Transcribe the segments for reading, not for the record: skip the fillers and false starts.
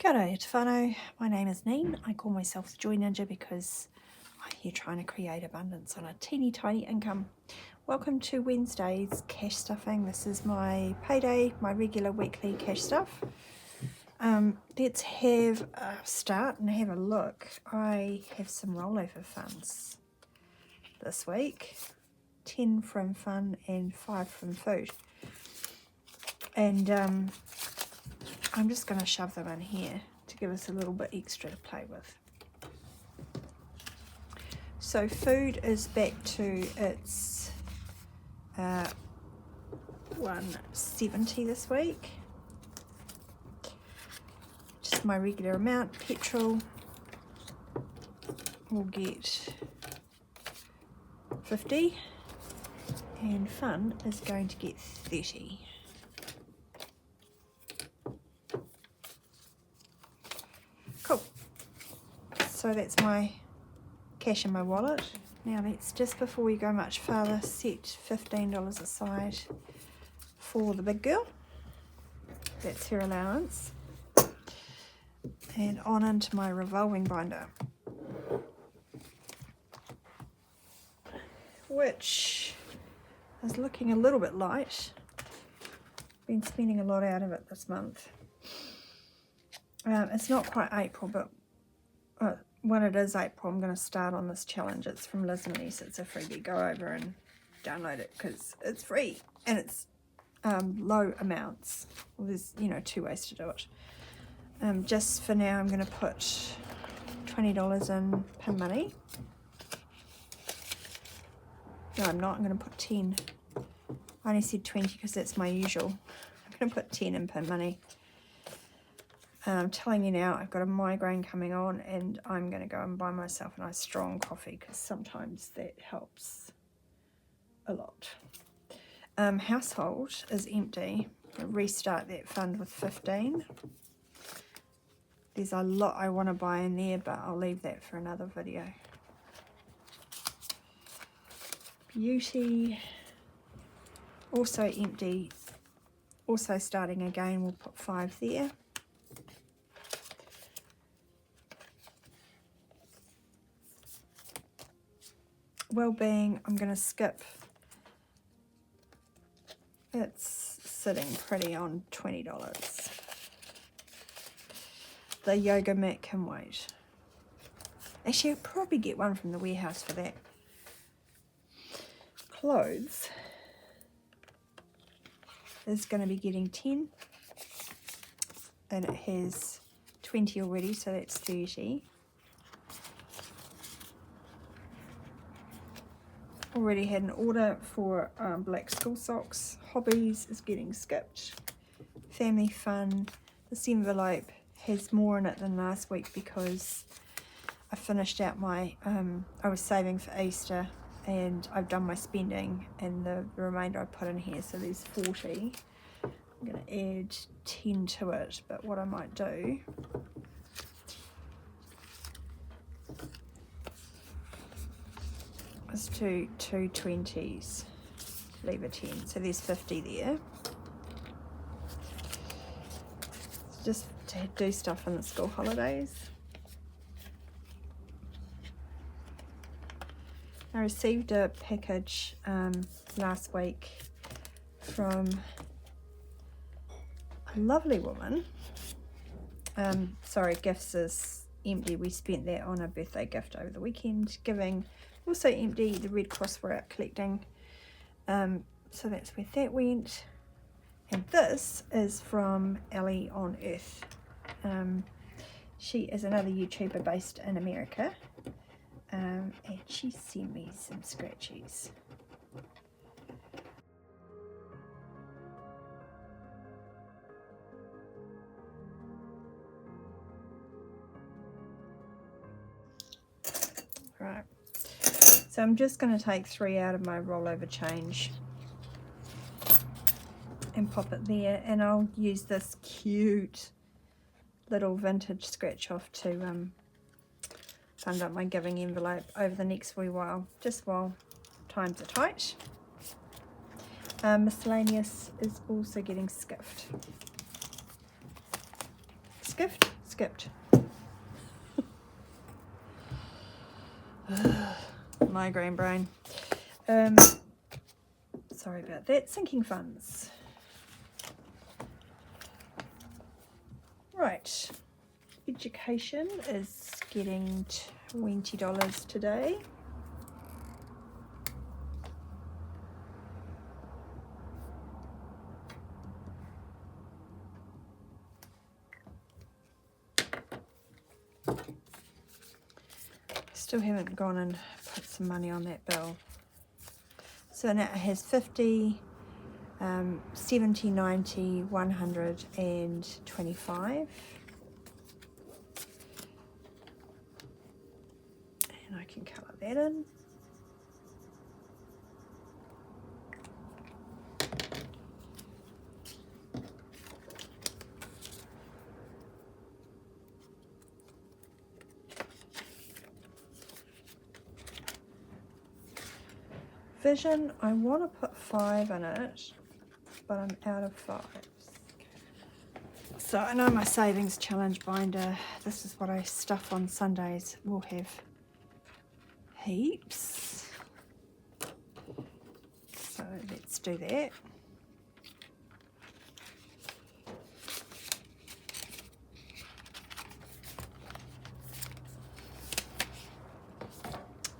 Kia ora, e te whānau. My name is Neen. I call myself the Joy Ninja because I'm here trying to create abundance on a teeny tiny income. Welcome to Wednesday's cash stuffing. This is my payday, my regular weekly cash stuff. Let's have a start and have a look. I have some rollover funds this week. 10 from fun and 5 from food. And I'm just going to shove them in here to give us a little bit extra to play with. So food is back to its 170 this week. Just my regular amount. Petrol will get 50 and fun is going to get 30. Cool. So that's my cash in my wallet. Now let's, just before we go much further, set $15 aside for the big girl. That's her allowance. And on into my revolving binder, which is looking a little bit light. Been spending a lot out of it this month. It's not quite April, but when it is April, I'm going to start on this challenge. It's from Liz Manise. It's a freebie. Go over and download it because it's free and it's low amounts. Well, there's, two ways to do it. Just for now, I'm going to put $20 in pin money. No, I'm not. I'm going to put 10. I only said 20 because that's my usual. I'm going to put 10 in pin money. I'm telling you now, I've got a migraine coming on and I'm going to go and buy myself a nice strong coffee because sometimes that helps a lot. Household is empty. I'll restart that fund with 15. There's a lot I want to buy in there, but I'll leave that for another video. Beauty, also empty, also starting again. We'll put 5 there. Well-being, I'm going to skip. It's sitting pretty on $20. The yoga mat can wait. Actually, I'll probably get one from the warehouse for that. Clothes is going to be getting 10. And it has 20 already, so that's 30. Already had an order for black school socks. Hobbies is getting skipped. Family fun. This envelope has more in it than last week because I finished out my, I was saving for Easter and I've done my spending and the remainder I put in here. So there's 40. I'm going to add 10 to it, but what I might do is do 2 20s, leave a 10, so there's 50 there. Just to do stuff in the school holidays. I received a package last week from a lovely woman. Sorry, gifts is empty. We spent that on a birthday gift over the weekend, giving. Also empty, the Red Cross were out collecting, so that's where that went. And this is from Ellie on Earth. She is another YouTuber based in America, and she sent me some scratchies. Right. So I'm just going to take 3 out of my rollover change and pop it there, and I'll use this cute little vintage scratch off to fund up my giving envelope over the next wee while, just while times are tight. Miscellaneous is also getting skiffed. skipped. Migraine brain. Sorry about that. Sinking funds. Right. Education is getting $20 today. Still haven't gone and put some money on that bill. So now it has 50, 70, 90, 100 and 25. And I can colour that in. Vision, I want to put 5 in it, but I'm out of 5s. So I know my savings challenge binder, this is what I stuff on Sundays, will have heaps. So let's do that.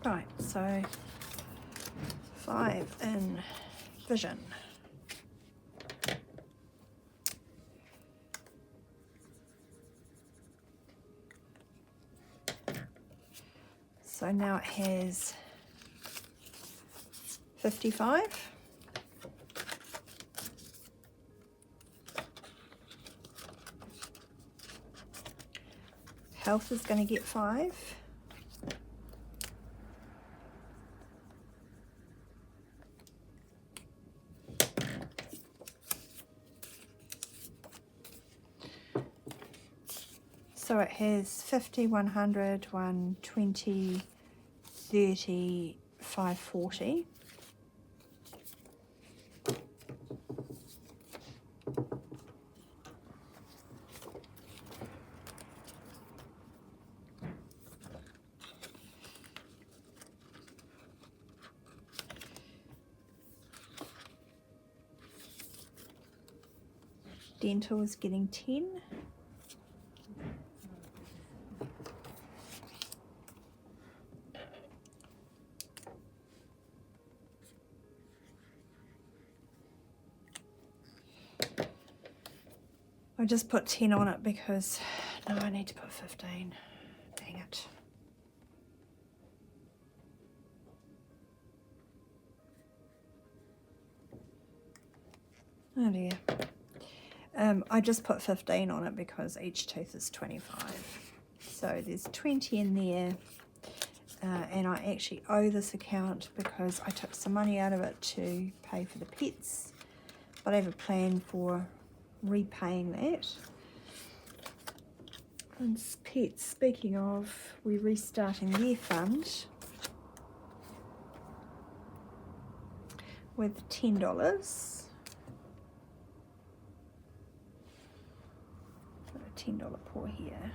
Right, so 5 in vision. So now it has 55. Health is going to get 5. So it has 50, 100, 120, 30, 540. Dental is getting 10. I just put 10 on it because, no, I need to put 15. Dang it. Oh dear. I just put 15 on it because each tooth is 25. So there's 20 in there. And I actually owe this account because I took some money out of it to pay for the pets. But I have a plan for repaying that. And pets, speaking of, we're restarting their fund with $10. Got a $10 pour here.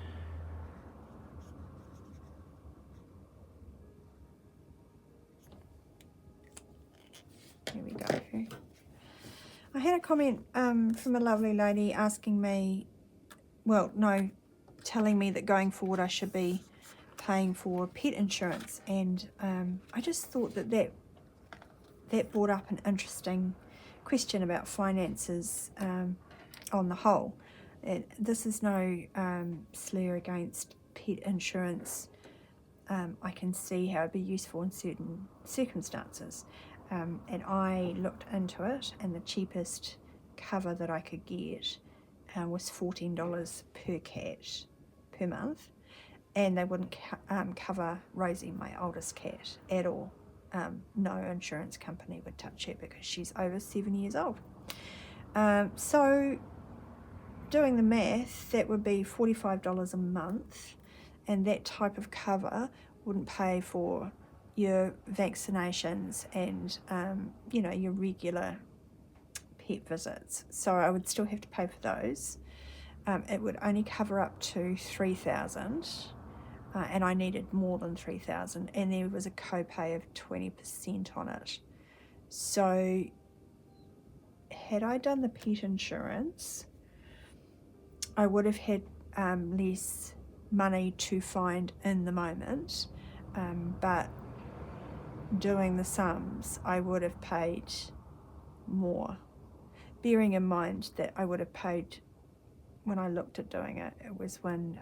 Here we go. I had a comment from a lovely lady asking me, well, no, telling me that going forward I should be paying for pet insurance, and I just thought that brought up an interesting question about finances on the whole. This is no slur against pet insurance. I can see how it'd be useful in certain circumstances. And I looked into it, and the cheapest cover that I could get was $14 per cat per month, and they wouldn't cover Rosie, my oldest cat, at all. No insurance company would touch her because she's over 7 years old. So doing the math, that would be $45 a month, and that type of cover wouldn't pay for your vaccinations and you know, your regular pet visits. So I would still have to pay for those. it would only cover up to 3,000, and I needed more than 3,000, and there was a copay of 20% on it. So had I done the pet insurance, I would have had less money to find in the moment, but doing the sums, I would have paid more. Bearing in mind that I would have paid, when I looked at doing it, it was when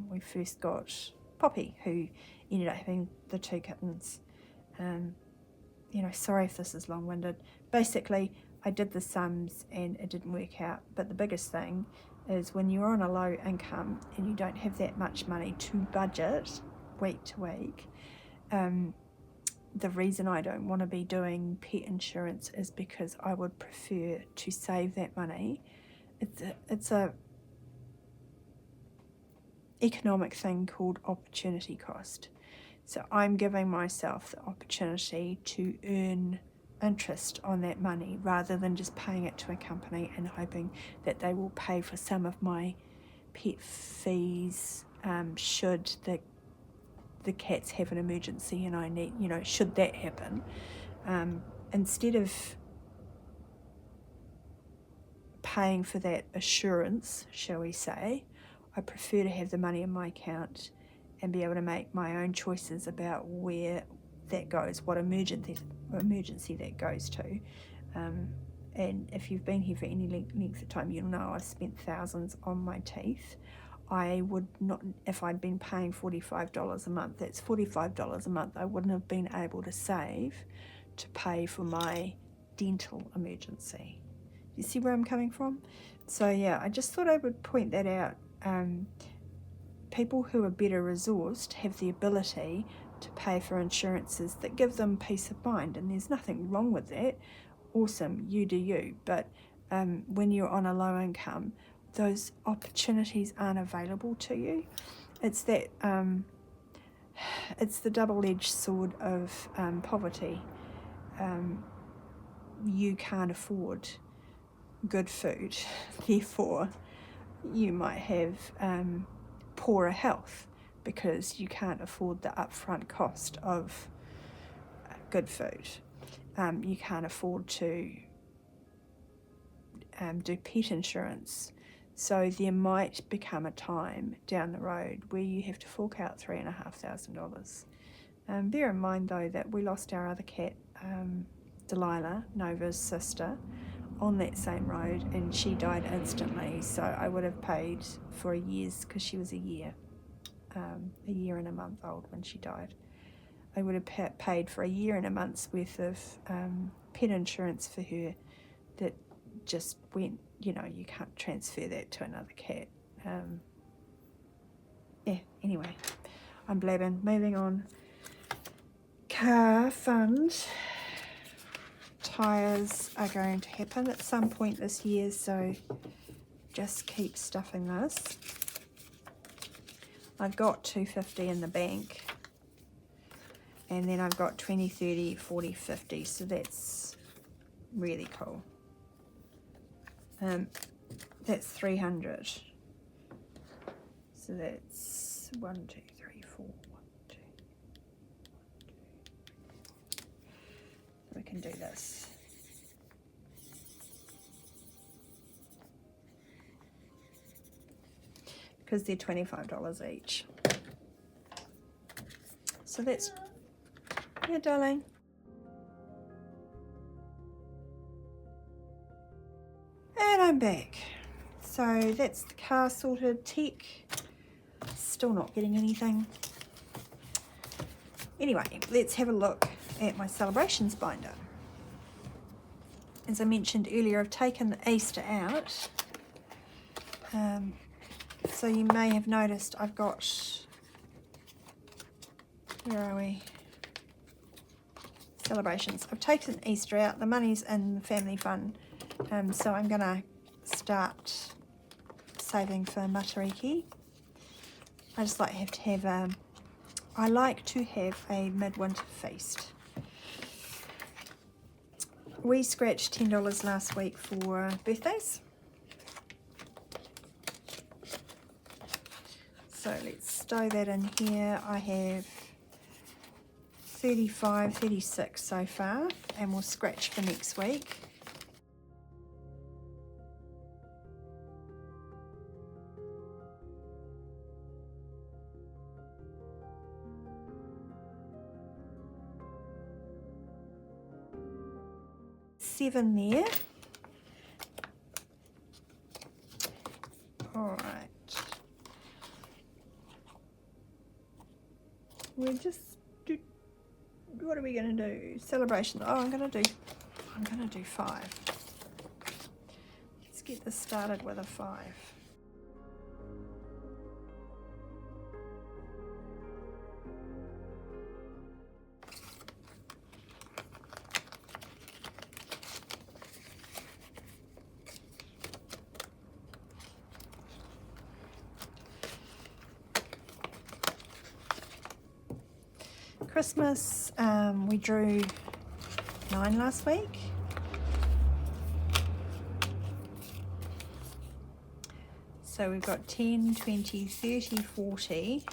we first got Poppy, who ended up having the 2 kittens. You know, sorry if this is long-winded. Basically, I did the sums and it didn't work out. But the biggest thing is when you're on a low income and you don't have that much money to budget week to week, the reason I don't want to be doing pet insurance is because I would prefer to save that money. It's a economic thing called opportunity cost. So I'm giving myself the opportunity to earn interest on that money rather than just paying it to a company and hoping that they will pay for some of my pet fees should the cats have an emergency and I need, you know, should that happen. Instead of paying for that assurance, shall we say, I prefer to have the money in my account and be able to make my own choices about where that goes, what emergency that goes to. And if you've been here for any length of time, you'll know I've spent thousands on my teeth. I would not, if I'd been paying $45 a month, that's $45 a month I wouldn't have been able to save to pay for my dental emergency. You see where I'm coming from? So yeah, I just thought I would point that out. People who are better resourced have the ability to pay for insurances that give them peace of mind, and there's nothing wrong with that. Awesome, you do you. But when you're on a low income, those opportunities aren't available to you. It's that it's the double-edged sword of poverty. You can't afford good food, therefore you might have poorer health because you can't afford the upfront cost of good food. You can't afford to do pet insurance. So there might become a time down the road where you have to fork out $3,500. Bear in mind though that we lost our other cat, Delilah, Nova's sister, on that same road, and she died instantly. So I would have paid for a year's, because she was a year and a month old when she died. I would have paid for a year and a month's worth of pet insurance for her that just went, you know, you can't transfer that to another cat. Yeah, anyway, I'm blabbing. Moving on. Car fund. Tyres are going to happen at some point this year, so just keep stuffing this. I've got $250 in the bank, and then I've got 20, 30, 40, 50, so that's really cool. That's 300. So that's 1, 2, 3, 4, 1, 2. We can do this. Because they're $25 each. So that's, yeah, darling. And I'm back. So that's the car sorted. Tech, still not getting anything. Anyway, let's have a look at my celebrations binder. As I mentioned earlier, I've taken the Easter out. So you may have noticed I've got, where are we? Celebrations. I've taken Easter out. The money's in the family fund. So I'm going to start saving for Matariki. I just like to have I like to have a midwinter feast. We scratched $10 last week for birthdays. So let's stow that in here. I have 35, 36 so far, and we'll scratch for next week. Seven there. All right. We're just what are we going to do? Celebration. Oh, I'm going to do 5. Let's get this started with a 5. Christmas, we drew 9 last week. So we've got 10, 20, 30, 40.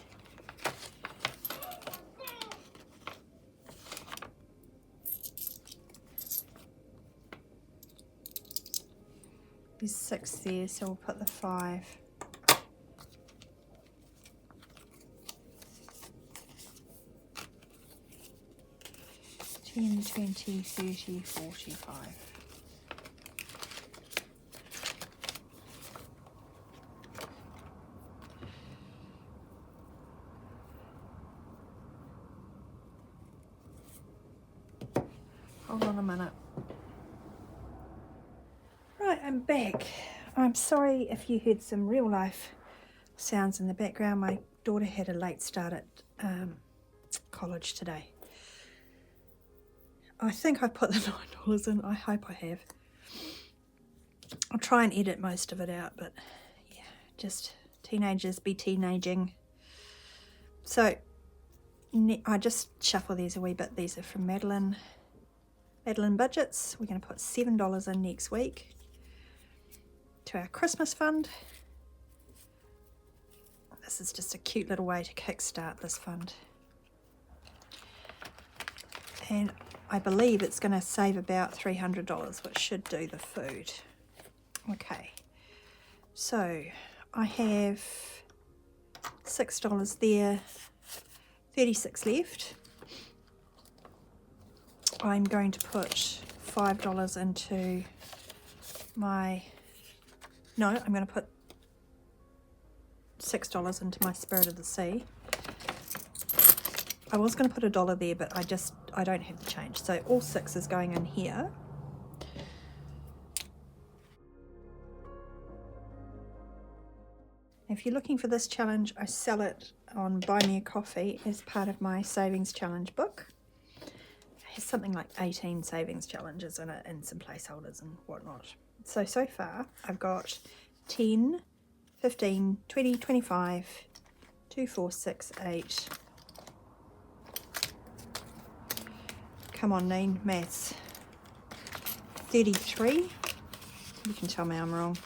There's 6 there, so we'll put the 5. 10, 20, 30, 45. Hold on a minute. Right, I'm back. I'm sorry if you heard some real life sounds in the background. My daughter had a late start at college today. I think I put the $9 in. I hope I have. I'll try and edit most of it out, but yeah, just teenagers be teenaging. So I just shuffle these a wee bit. These are from Madeline Budgets. We're going to put $7 in next week to our Christmas fund. This is just a cute little way to kickstart this fund. And I believe it's going to save about $300, which should do the food. Okay, so I have $6 there, 36 left. I'm going to put $5 into my, no, I'm going to put $6 into my Spirit of the Sea. I was going to put $1 there, but I don't have the change. So all 6 is going in here. If you're looking for this challenge, I sell it on Buy Me a Coffee as part of my savings challenge book. It has something like 18 savings challenges in it and some placeholders and whatnot. So far I've got 10, 15, 20, 25, 2, 4, 6, 8. Come on, Neen, maths. 33. You can tell me I'm wrong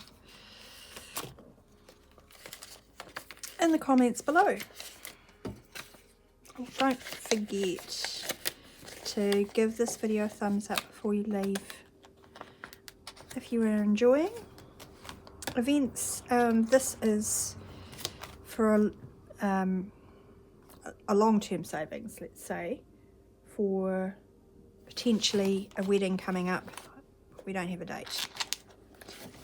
in the comments below. Oh, don't forget to give this video a thumbs up before you leave if you are enjoying. Events, this is for a long-term savings, let's say, for potentially a wedding coming up. We don't have a date.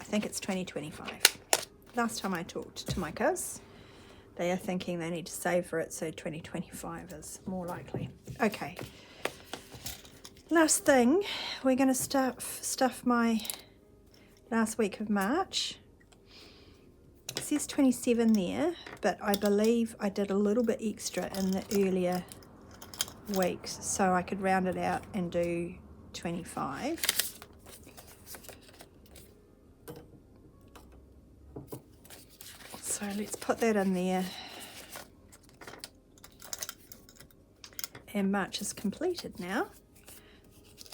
I think it's 2025. Last time I talked to my cuz, they are thinking they need to save for it, so 2025 is more likely. Okay. Last thing, we're going to stuff my last week of March. It says 27 there, but I believe I did a little bit extra in the earlier weeks, so I could round it out and do 25. So let's put that in there. And March is completed now.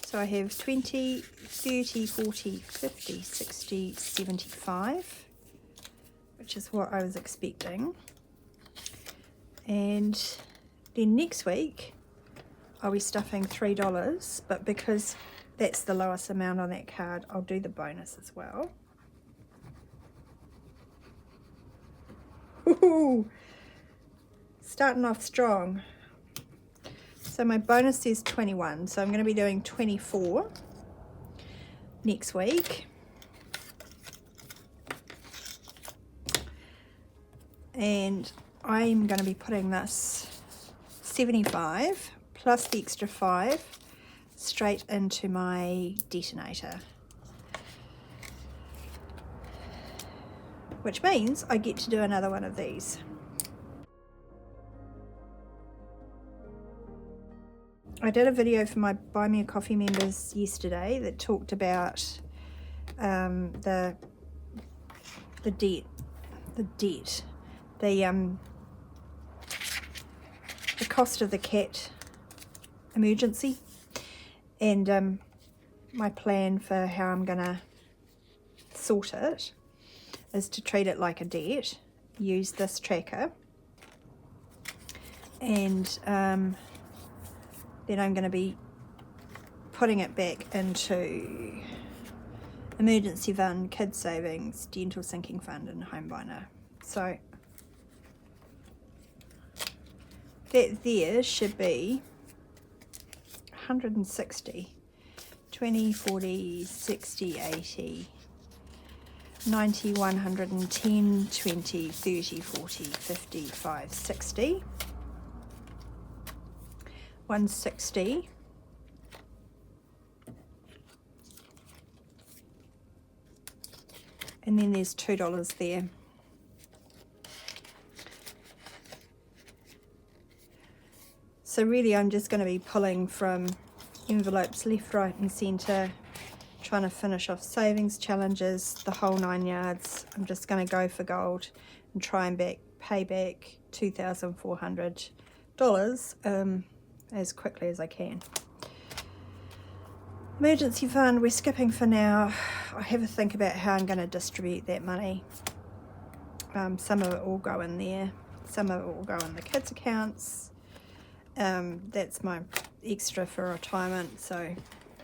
So I have 20, 30, 40, 50, 60, 75, which is what I was expecting. And then next week I'll be stuffing $3, but because that's the lowest amount on that card, I'll do the bonus as well. Ooh, starting off strong. So my bonus is 21, so I'm going to be doing 24 next week. And I'm going to be putting this 75 plus the extra 5 straight into my detonator, which means I get to do another one of these. I did a video for my Buy Me a Coffee members yesterday that talked about the cost of the cat emergency, and my plan for how I'm gonna sort it is to treat it like a debt, use this tracker, and then I'm going to be putting it back into emergency fund, kids savings, dental sinking fund, and home binder. So that there should be 160, 20, 40, 60, 80, 90, 110, 20, 30, 40, 55, 60, 160, and then there's $2 there. So really I'm just going to be pulling from envelopes left, right and centre, trying to finish off savings challenges, the whole 9 yards. I'm just going to go for gold and try and pay back $2,400 as quickly as I can. Emergency fund, we're skipping for now. I have a think about how I'm going to distribute that money. Some of it will go in there, some of it will go in the kids' accounts. That's my extra for retirement, so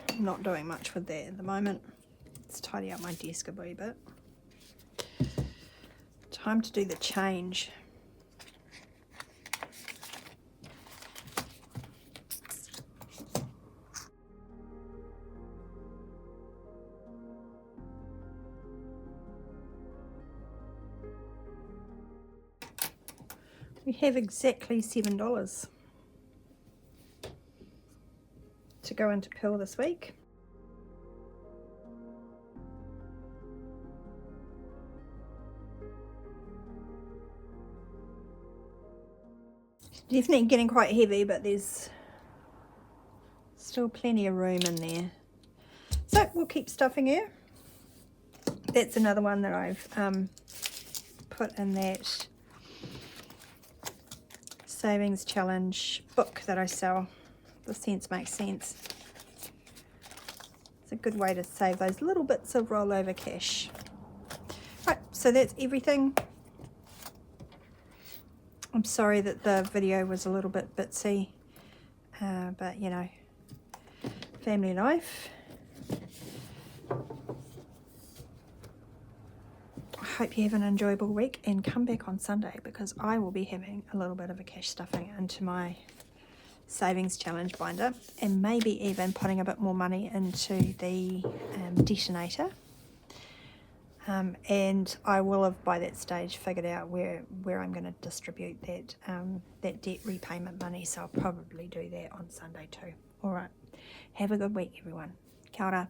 I'm not doing much with that at the moment. Let's tidy up my desk a wee bit. Time to do the change. We have exactly $7 to go into pill this week. Definitely getting quite heavy, but there's still plenty of room in there. So we'll keep stuffing her. That's another one that I've put in that savings challenge book that I sell. The Sense Makes Sense. It's a good way to save those little bits of rollover cash. Right, so that's everything. I'm sorry that the video was a little bit bitsy, but you know, family life. I hope you have an enjoyable week and come back on Sunday because I will be having a little bit of a cash stuffing into my savings challenge binder and maybe even putting a bit more money into the detonator. And I will have by that stage figured out where I'm going to distribute that debt repayment money, so I'll probably do that on Sunday too. Alright, have a good week everyone. Kia ora.